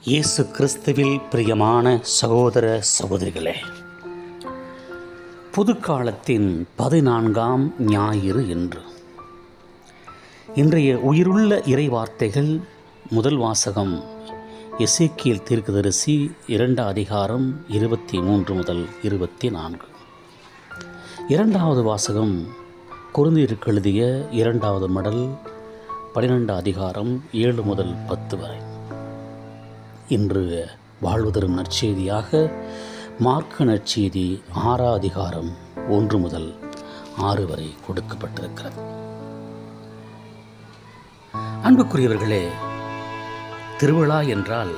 இயேசு கிறிஸ்துவில் பிரியமான சகோதர சகோதரிகளே, புதுக்காலத்தின் 14ஆம் ஞாயிறு என்று இன்றைய உயிருள்ள இறைவார்த்தைகள். முதல் வாசகம் எசேக்கியேல் தீர்க்கதரிசி 2 அதிகாரம் 23 முதல் 24. இரண்டாவது வாசகம் கொரிந்தியருக்கு எழுதிய 2வது மடல் 12 அதிகாரம் 7 முதல் 10 வரை. இன்று வாழ்வு தரும் நற்செய்தியாக மார்க்கு நற்செய்தி 6 அதிகாரம் 1 முதல் 6 வரை கொடுக்கப்பட்டிருக்கிறது. அன்புக்குரியவர்களே, திருவிழா என்றால்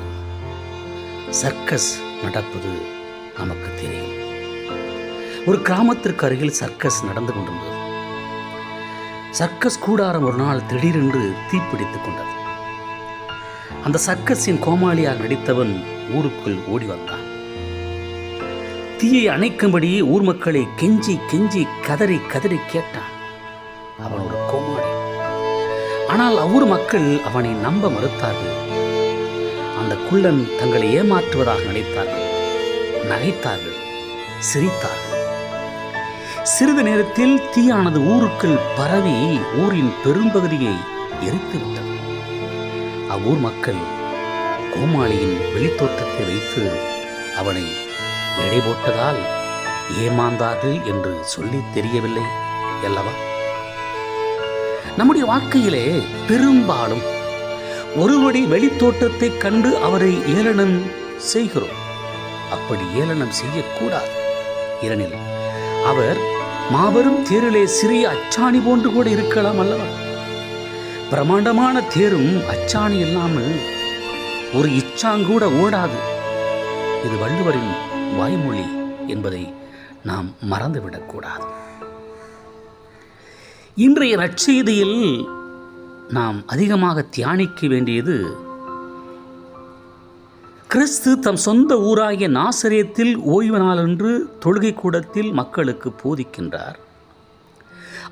சர்க்கஸ் நடப்பது நமக்கு தெரியும். ஒரு கிராமத்திற்கு அருகில் சர்க்கஸ் நடந்து கொண்டிருந்தது. சர்க்கஸ் கூடாரம் ஒரு நாள் திடீரென்று தீப்பிடித்துக் கொண்டது. அந்த சர்க்கஸின் கோமாளியாக நடித்தவன் ஊருக்குள் ஓடி வந்தான். தீயை அணைக்கும்படி ஊர் மக்களை கெஞ்சி கெஞ்சி கதறி கதறி கேட்டான். அவன் ஒரு கோமாளி. ஆனால் ஊர் மக்கள் அவனை நம்ப மறுத்தார்கள். அந்த குள்ளன் தங்களை ஏமாற்றுவதாக நினைத்தார்கள், நகைத்தார்கள், சிரித்தார்கள். சிறிது நேரத்தில் தீயானது ஊருக்குள் பரவி ஊரின் பெரும்பகுதியை எரித்துவிட்டது. அவ்வூர் மக்கள் கோமாளியின் வெளித்தோற்றத்தை வைத்து அவனை எடை போட்டதால் ஏமாந்தார்கள் என்று சொல்லி தெரியவில்லை அல்லவா? நம்முடைய வாழ்க்கையிலே பெரும்பாலும் ஒருவடி வெளித்தோற்றத்தை கண்டு அவரை ஏளனம் செய்கிறோம். அப்படி ஏளனம் செய்யக்கூடாது. ஏனெனில் அவர் மாபெரும் தேரிலே சிறிய அச்சாணி போன்று கூட இருக்கலாம் அல்லவா? பிரமாண்டமான தேரும் அச்சாணி இல்லாமல் ஒரு இச்சாங்கூட ஓடாது. இது வள்ளுவரின் வாய்மொழி என்பதை நாம் மறந்துவிடக்கூடாது. இன்றைய நற்செய்தியில் நாம் அதிகமாக தியானிக்க வேண்டியது, கிறிஸ்து தம் சொந்த ஊராகிய நாசரேத்தில் ஓய்வு நாளன்று தொழுகை கூடத்தில் மக்களுக்கு போதிக்கின்றார்.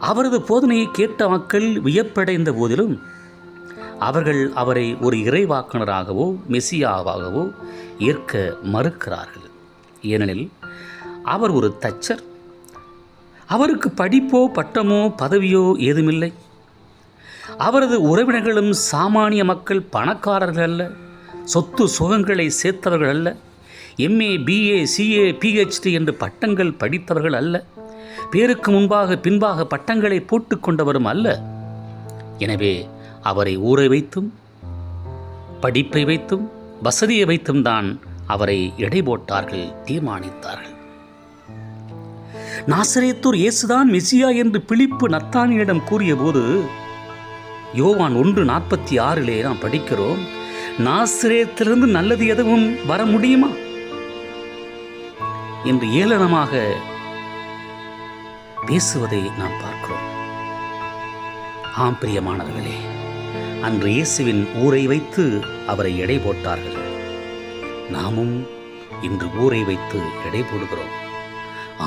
அவரது போதனையை கேட்ட மக்கள் வியப்படைந்த போதிலும் அவர்கள் அவரை ஒரு இறைவாக்கினராகவோ மெசியாவாகவோ ஏற்க மறுக்கிறார்கள். ஏனெனில் அவர் ஒரு தச்சர். அவருக்கு படிப்போ பட்டமோ பதவியோ ஏதுமில்லை. அவரது உறவினர்களும் சாமானிய மக்கள், பணக்காரர்கள் அல்ல, சொத்து சுகங்களை சேர்த்தவர்கள் அல்ல, MA BA CA PhD என்று பட்டங்கள் படித்தவர்கள் அல்ல, பேருக்கு முன்பாக பின்பாக பட்டங்களை போட்டுக் கொண்டவரும் அல்ல. எனவே அவரை ஊரை வைத்தும் படிப்பை வைத்தும் வசதியை வைத்தும் தான் அவரை எடை போட்டார்கள், தீர்மானித்தார்கள். நாசரேத்தூர் இயேசுதான் மெசியா என்று பிலிப்பு நத்தானியிடம் கூறிய போது யோவான் 1:46 நாம் படிக்கிறோம், நாசரேத்திலிருந்து நல்லது எதுவும் வர முடியுமா என்று ஏளனமாக பேசுவதை நாம் பார்க்கிறோம். ஆம் பிரியமானவர்களே, அன்று இயேசுவின் ஊரை வைத்து அவரை எடை போட்டார்கள். நாமும் இன்று ஊரை வைத்து எடை போடுகிறோம்,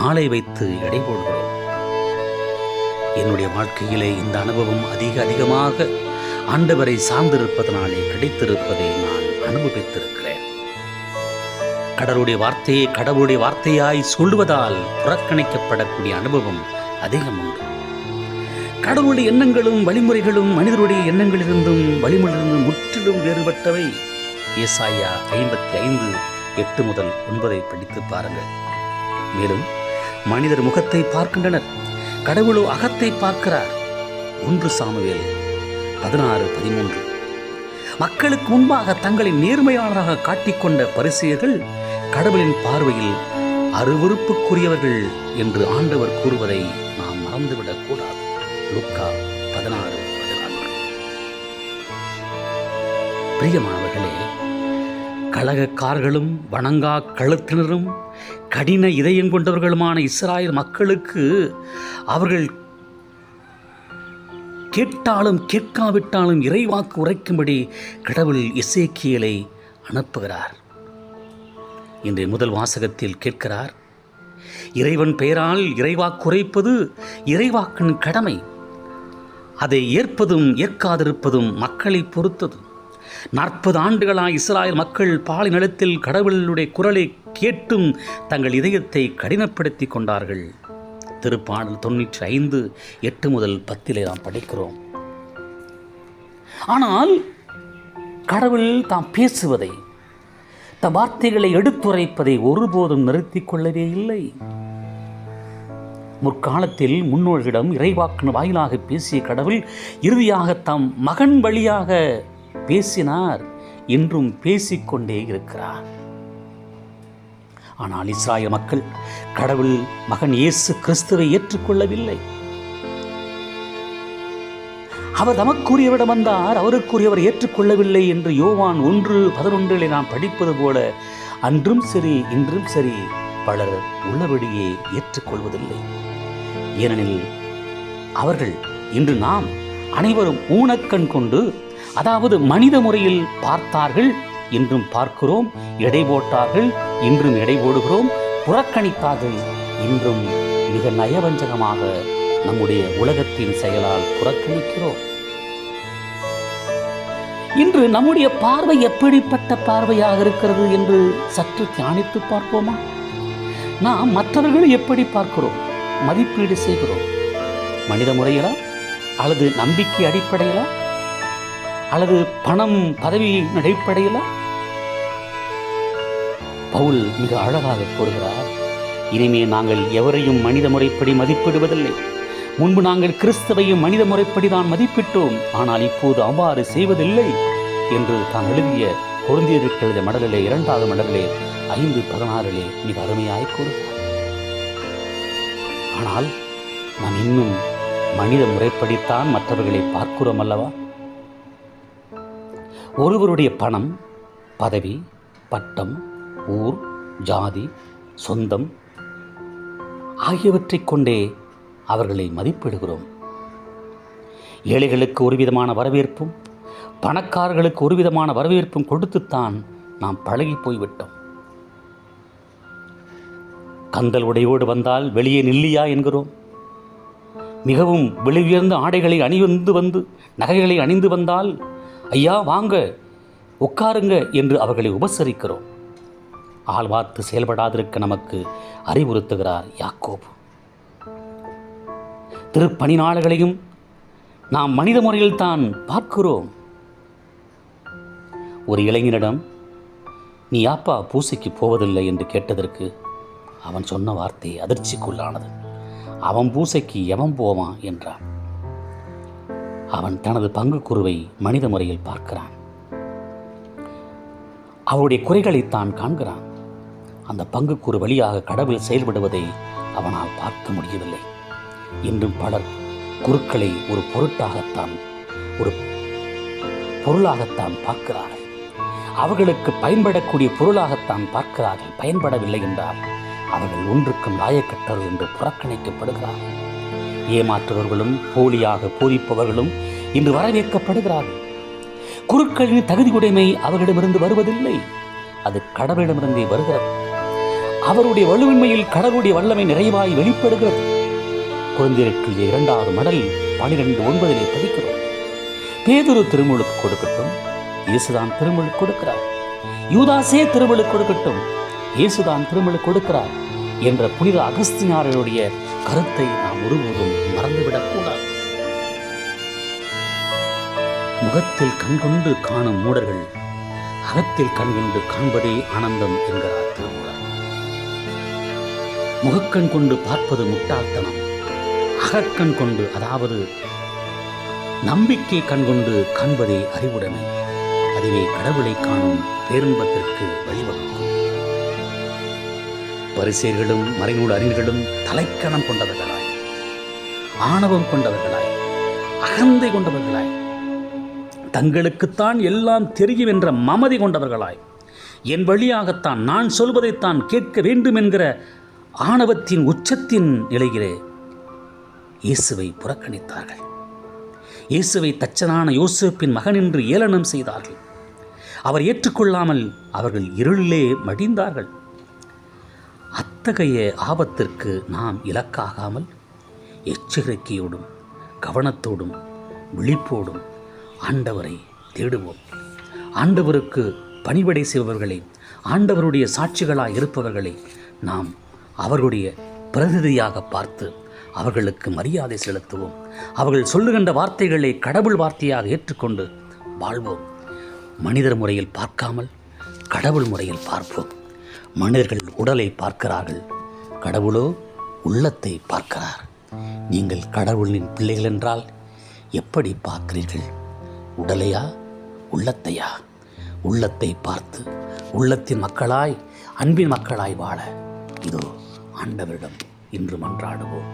ஆளை வைத்து எடை போடுகிறோம். என்னுடைய வாழ்க்கையிலே இந்த அனுபவம் அதிகமாக ஆண்டவரை சார்ந்திருப்பதனாலே கிடைத்திருப்பதை நான் அனுபவித்திருக்கிறேன். கடவுளுடைய வார்த்தையாய் சொல்வதால் புறக்கணிக்கப்படக்கூடிய அனுபவம் அதிகம் உண்டு. கடவுளுடைய எண்ணங்களும் வழிமுறைகளும் மனிதருடைய எண்ணங்களிலிருந்தும் வழிமுறையிலிருந்தும் முற்றிலும் வேறுபட்டவை. ஏசாயா 55:8 முதல் 9 படித்து பாருங்கள். மேலும் மனிதர் முகத்தை பார்க்கின்றனர், கடவுளோ அகத்தை பார்க்கிறார். 1 சாமுவேல் 16:13. மக்களுக்கு முன்பாக தங்களை நேர்மையாளராக காட்டிக்கொண்ட பரிசேயர்கள் கடவுளின் பார்வையில் அருவருப்புக்குரியவர்கள் என்று ஆண்டவர் கூறுவதை நாம் மறந்துவிடக் கூடாது. லூக்கா 16:14. பிரியமானவர்களே, கலகக்காரர்களும் வணங்கா கழுத்தினரும் கடின இதயம் கொண்டவர்களுமான இஸ்ராயல் மக்களுக்கு அவர்கள் கேட்டாலும் கேட்காவிட்டாலும் இறைவாக்கு உரைக்கும்படி கடவுள் எசேக்கியேலை அனுப்புகிறார். இன்றைய முதல் வாசகத்தில் கேட்கிறார், இறைவன் பெயரால் இறைவாக்கு உரைப்பது இறைவாக்கின் கடமை. அதை ஏற்பதும் ஏற்காதிருப்பதும் மக்களை பொறுத்தது. 40 ஆண்டுகளாய் இஸ்ராயல் மக்கள் பாலை நிலத்தில் கடவுளுடைய குரலை கேட்டும் தங்கள் இதயத்தை கடினப்படுத்தி கொண்டார்கள். திருப்பாடல் 95:8-10 நாம் படிக்கிறோம். ஆனால் கடவுள் தாம் பேசுவதை, தம் வார்த்தைகளை எடுத்துரைப்பதை ஒருபோதும் நிறுத்திக் கொள்ளவே இல்லை. முற்காலத்தில் முன்னோர்களிடம் இறைவாக்கின் வாயிலாக பேசிய கடவுள் இறுதியாக தம் மகன் வழியாக பேசினார், இன்றும் பேசிக்கொண்டே இருக்கிறார். ஆனால் இஸ்ராயல் மக்கள் கடவுள் மகன் இயேசு கிறிஸ்துவை ஏற்றுக்கொள்ளவில்லை. அவர் தமக்குரியவரிடம் வந்தார், அவருக்குரியவர் ஏற்றுக்கொள்ளவில்லை என்று யோவான் 1:11 நாம் படிப்பது போல அன்றும் சரி இன்றும் சரி பலர் உள்ளபடியே ஏற்றுக்கொள்வதில்லை. ஏனெனில் அவர்கள் இன்று நாம் அனைவரும் ஊனக்கண் கொண்டு, அதாவது மனித முறையில் பார்த்தார்கள், இன்றும் பார்க்கிறோம், எடை போட்டார்கள், இன்றும் எடை போடுகிறோம், புறக்கணித்தார்கள், இன்றும் மிக நயவஞ்சகமாக நம்முடைய உலகத்தின் செயலால் புறக்கணிக்கிறோம். இன்று நம்முடைய பார்வை எப்படிப்பட்ட பார்வையாக இருக்கிறது என்று சற்று தியானித்து பார்ப்போமா? நாம் மற்றவர்களை எப்படி பார்க்கிறோம், மதிப்பீடு செய்கிறோம்? மனித முறையிலா, அல்லது நம்பிக்கை அடிப்படையிலா, அல்லது பணம் பதவியின் அடிப்படையிலா? பவுல் மிக அழகாக கூறுகிறார், இனிமே நாங்கள் எவரையும் மனித முறைப்படி மதிப்பிடுவதில்லை. முன்பு நாங்கள் கிறிஸ்துவையும் மனித முறைப்படி தான் மதிப்பிட்டோம், ஆனால் இப்போது அவ்வாறு செய்வதில்லை என்று தான் எழுதிய கொரிந்தியருக்கு எழுதிய மடலிலே 2வது மடலிலே 5:16 மிக அருமையாய் கூறுகிறார். ஆனால் நாம் இன்னும் மனித முறைப்படித்தான் மற்றவர்களை பார்க்கிறோம் அல்லவா? ஒருவருடைய பணம், பதவி, பட்டம், ஊர், ஜாதி, சொந்தம் ஆகியவற்றைக் கொண்டே அவர்களை மதிப்பிடுகிறோம். ஏழைகளுக்கு ஒரு விதமான வரவேற்பும், பணக்காரர்களுக்கு ஒரு விதமான வரவேற்பும் கொடுத்துத்தான் நாம் பழகி போய்விட்டோம். கந்தல் உடையோடு வந்தால் வெளியே நில்லியா என்கிறோம். மிகவும் விலை உயர்ந்த ஆடைகளை அணிந்து நகைகளை அணிந்து வந்தால் ஐயா வாங்க, உட்காருங்க என்று அவர்களை உபசரிக்கிறோம். ஆள் பார்த்து செயல்படாதிருக்க நமக்கு அறிவுறுத்துகிறார் யாக்கோபு. திருப்பணிநாள்களையும் நாம் மனித முறையில் தான் பார்க்கிறோம். ஒரு இளைஞனிடம் நீ யாப்பா பூசைக்கு போவதில்லை என்று கேட்டதற்கு அவன் சொன்ன வார்த்தை அதிர்ச்சிக்குள்ளானது. அவன் பூசைக்கு எவன் போவான் என்றான். அவன் தனது பங்குக்குருவை மனித முறையில் பார்க்கிறான். அவருடைய குறைகளைத்தான் காண்கிறான். அந்த பங்குக்குரு வழியாக கடவுள் செயல்படுவதை அவனால் பார்க்க முடியவில்லை. இன்றும் பலர் குருக்களை ஒரு பொருளாகத்தான் பார்க்கிறார்கள். அவர்களுக்கு பயன்படக்கூடிய பொருளாகத்தான் பார்க்கிறார்கள். பயன்படவில்லை என்றால் அவர்கள் ஒன்றுக்கும் லாயக்கற்றவர்கள் என்று புறக்கணிக்கப்படுகிறார்கள். ஏமாற்றுபவர்களும் போலியாக போதிப்பவர்களும் இன்று வரவேற்கப்படுகிறார்கள். குருக்களின் தகுதியுடைமை அவர்களிடமிருந்து வருவதில்லை, அது கடவுளிடமிருந்தே வருகிறது. அவருடைய வலுவின்மையில் கடவுளுடைய வல்லமை நிறைவாய் வெளிப்படுகிறது. கொரிந்தியருக்கு 2வது மடல் 12:9 படிக்கிறோம். பேதுரு திருமுழுக்கு கொடுக்கட்டும், இயேசுதான் திருமுழுக்கு கொடுக்கிறார். யூதாசே திருமுழுக்கு கொடுக்கட்டும், இயேசுதான் திருமுழுக்கு கொடுக்கிறார் என்ற புனித அகஸ்தினாருடைய கருத்தை நாம் ஒருபோதும் மறந்துவிடக்கூடாது. முகத்தில் கண்கொண்டு காணும் மூடர்கள் அகத்தில் கண்கொண்டு காண்பதே ஆனந்தம் என்கிறார் திருமூலர். முகக்கண் கொண்டு பார்ப்பது முட்டாள்தனம், அகக்கண் கொண்டு, அதாவது நம்பிக்கை கண்கொண்டு காண்பதே அறிவுடைமை. அதுவே கடவுளை காணும் பேரின்பத்திற்கு வழிவகுக்கும். பரிசேயர்களும் மறைநூல் அறிஞர்களும் தலைக்கணம் கொண்டவர்களாய், ஆணவம் கொண்டவர்களாய், அகந்தை கொண்டவர்களாய், தங்களுக்குத்தான் எல்லாம் தெரியும் என்ற மமதி கொண்டவர்களாய், என் வழியாகத்தான் நான் சொல்வதைத்தான் கேட்க வேண்டும் என்கிற ஆணவத்தின் உச்சத்தின் நிலையிலே இயேசுவை புறக்கணித்தார்கள். இயேசுவை தச்சனான யோசேப்பின் மகன் என்று ஏளனம் செய்தார்கள். அவர் ஏற்றுக்கொள்ளாமல் அவர்கள் இருளிலே மடிந்தார்கள். அத்தகைய ஆபத்திற்கு நாம் இலக்காகாமல் எச்சரிக்கையோடும் கவனத்தோடும் விழிப்போடும் ஆண்டவரை தேடுவோம். ஆண்டவருக்கு பணிவிடை செய்பவர்களை, ஆண்டவருடைய சாட்சிகளாய் இருப்பவர்களை நாம் அவர்களுடைய பிரதிநிதியாக பார்த்து அவர்களுக்கு மரியாதை செலுத்துவோம். அவர்கள் சொல்லுகின்ற வார்த்தைகளை கடவுள் வார்த்தையாக ஏற்றுக்கொண்டு வாழ்வோம். மனிதர் முறையில் பார்க்காமல் கடவுள் முறையில் பார்ப்போம். மனிதர்கள் உடலை பார்க்கிறார்கள், கடவுளோ உள்ளத்தை பார்க்கிறார். நீங்கள் கடவுளின் பிள்ளைகள் என்றால் எப்படி பார்க்கிறீர்கள்? உடலையா, உள்ளத்தையா? உள்ளத்தை பார்த்து உள்ளத்தின் மக்களாய், அன்பின் மக்களாய் வாழ இதோ ஆண்டவரிடம் இன்று மன்றாடுவோம்.